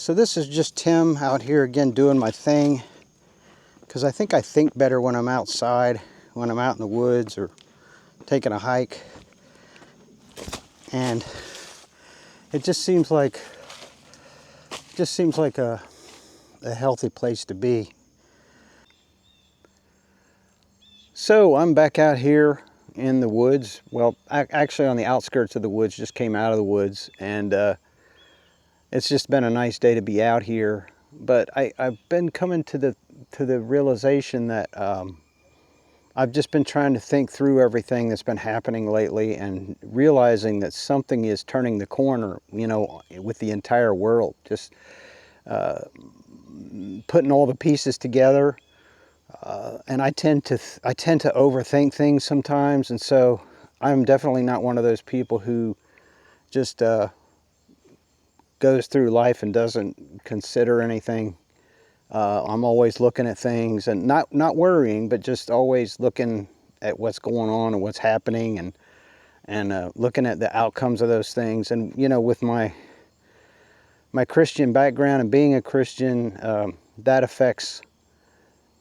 So this is just Tim out here again doing my thing, because I think better when I'm outside, when I'm out in the woods or taking a hike. And it just seems like a healthy place to be. So I'm back out here in the woods. Well, actually on the outskirts of the woods, just came out of the woods, and it's just been a nice day to be out here. But I've been coming to the realization that I've just been trying to think through everything that's been happening lately, and realizing that something is turning the corner, with the entire world. Just putting all the pieces together. And I tend to overthink things sometimes, and so I'm definitely not one of those people who just goes through life and doesn't consider anything. I'm always looking at things and not worrying, but just always looking at what's going on and what's happening, and looking at the outcomes of those things. And with my Christian background and being a Christian, that affects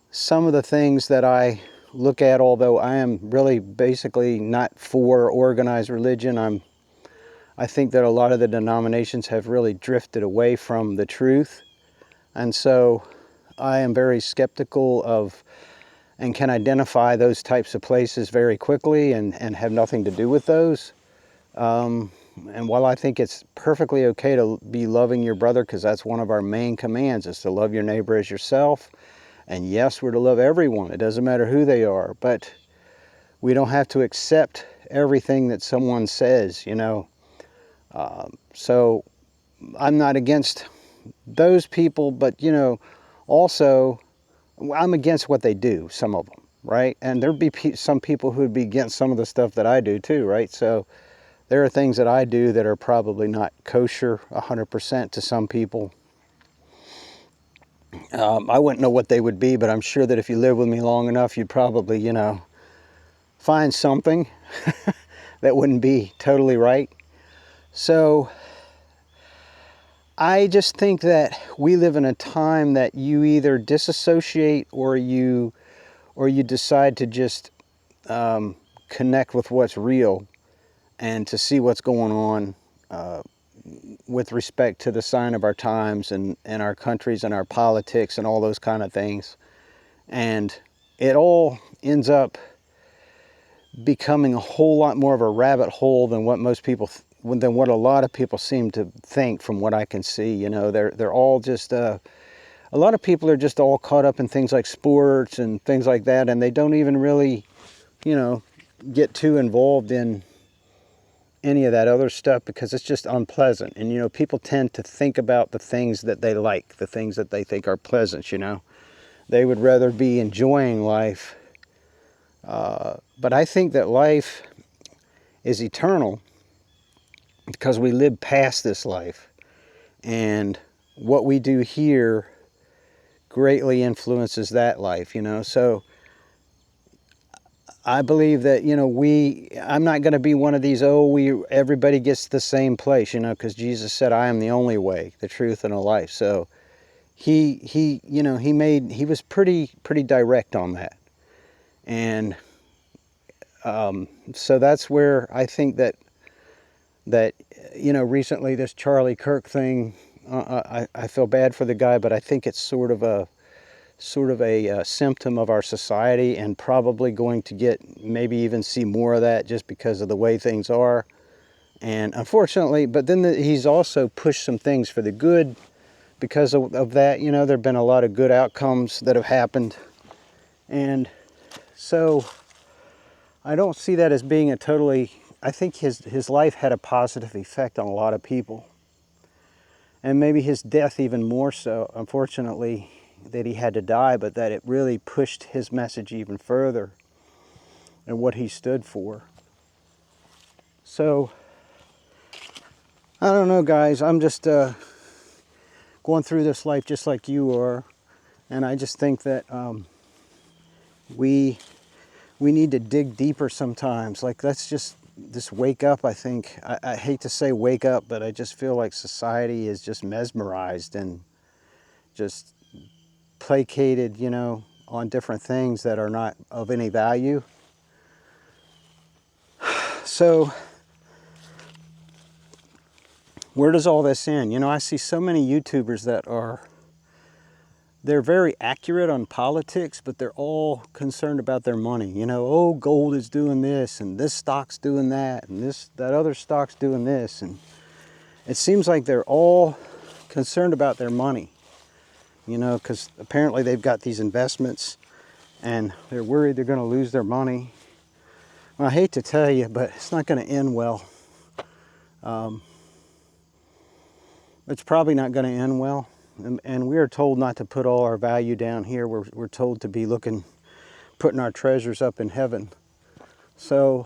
some of the things that I look at. Although I am really basically not for organized religion, I think that a lot of the denominations have really drifted away from the truth, and so I am very skeptical of and can identify those types of places very quickly and have nothing to do with those. And while I think it's perfectly okay to be loving your brother, because that's one of our main commands, is to love your neighbor as yourself. And yes, we're to love everyone. It doesn't matter who they are, but we don't have to accept everything that someone says, So I'm not against those people, but, also I'm against what they do, some of them, right? And there'd be some people who would be against some of the stuff that I do too, right? So there are things that I do that are probably not kosher 100% to some people. I wouldn't know what they would be, but I'm sure that if you live with me long enough, you'd probably, find something that wouldn't be totally right. So I just think that we live in a time that you either disassociate or you decide to just connect with what's real and to see what's going on with respect to the sign of our times and our countries and our politics and all those kind of things. And it all ends up becoming a whole lot more of a rabbit hole than what a lot of people seem to think, from what I can see. They're all just a lot of people are just all caught up in things like sports and things like that, and they don't even really get too involved in any of that other stuff, because it's just unpleasant. And people tend to think about the things that they like, the things that they think are pleasant. They would rather be enjoying life. But I think that life is eternal because we live past this life, and what we do here greatly influences that life. So I believe that I'm not going to be one of these everybody gets the same place, because Jesus said, "I am the only way, the truth, and the life." So he was pretty direct on that. And so that's where I think that recently this Charlie Kirk thing, I feel bad for the guy, but I think it's sort of a symptom of our society, and probably going to maybe even see more of that just because of the way things are. And unfortunately, but then he's also pushed some things for the good because of that. There have been a lot of good outcomes that have happened. And so I don't see that as being I think his life had a positive effect on a lot of people. And maybe his death even more so, unfortunately, that he had to die, but that it really pushed his message even further and what he stood for. So, I don't know, guys. I'm just going through this life just like you are. And I just think that we need to dig deeper sometimes. Like, let's just this wake up, I think. I hate to say wake up, but I just feel like society is just mesmerized and just placated, you know, on different things that are not of any value. So where does all this end? You know, I see so many YouTubers that they're very accurate on politics, but they're all concerned about their money. You know, oh, gold is doing this, and this stock's doing that, and that other stock's doing this. And it seems like they're all concerned about their money, you know, because apparently they've got these investments, and they're worried they're going to lose their money. Well, I hate to tell you, but it's not going to end well. It's probably not going to end well. And we are told not to put all our value down here. We're told to be putting our treasures up in heaven. So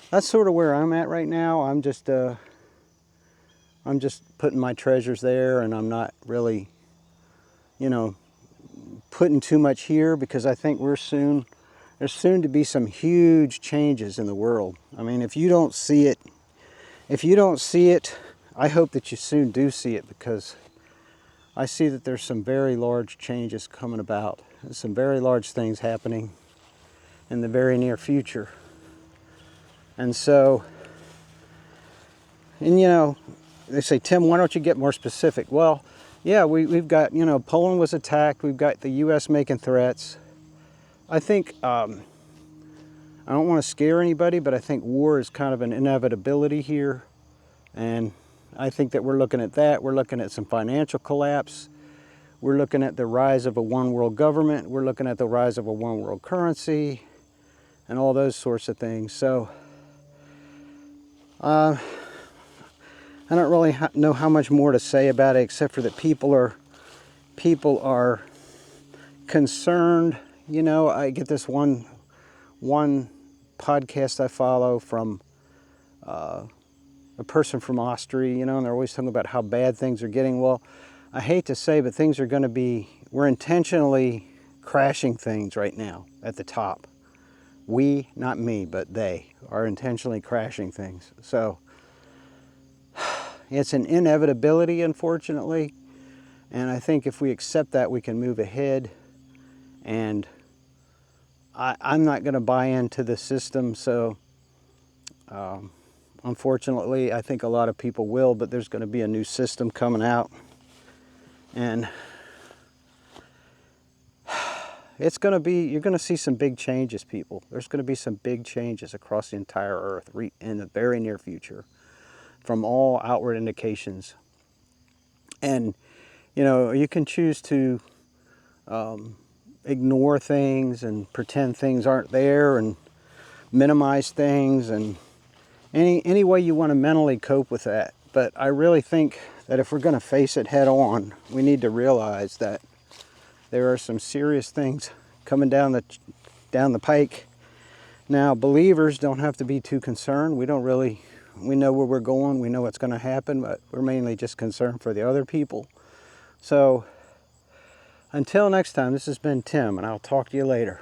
that's sort of where I'm at right now. I'm just putting my treasures there, and I'm not really, you know, putting too much here, because I think there's soon to be some huge changes in the world. I mean, if you don't see it, I hope that you soon do see it, because I see that there's some very large changes coming about. There's some very large things happening in the very near future. And so, and you know, they say, Tim, why don't you get more specific? Well, yeah, we've got, you know, Poland was attacked. We've got the U.S. making threats. I think, I don't want to scare anybody, but I think war is kind of an inevitability here. And I think that we're looking at that. We're looking at some financial collapse. We're looking at the rise of a one world government. We're looking at the rise of a one world currency and all those sorts of things. So I don't really know how much more to say about it, except for that people are concerned. You know, I get this one podcast I follow from a person from Austria, you know, and they're always talking about how bad things are getting. Well, I hate to say, but things are going to be, we're intentionally crashing things right now at the top. We, not me, but they are intentionally crashing things. So it's an inevitability, unfortunately. And I think if we accept that, we can move ahead. And I'm not going to buy into the system, so unfortunately, I think a lot of people will, but there's going to be a new system coming out. And it's going to be, you're going to see some big changes, people. There's going to be some big changes across the entire earth in the very near future, from all outward indications. And, you know, you can choose to ignore things and pretend things aren't there and minimize things, and any way you want to mentally cope with that. But I really think that if we're going to face it head on, we need to realize that there are some serious things coming down the pike. Now, believers don't have to be too concerned. We know where we're going. We know what's going to happen, but we're mainly just concerned for the other people. So until next time, this has been Tim, and I'll talk to you later.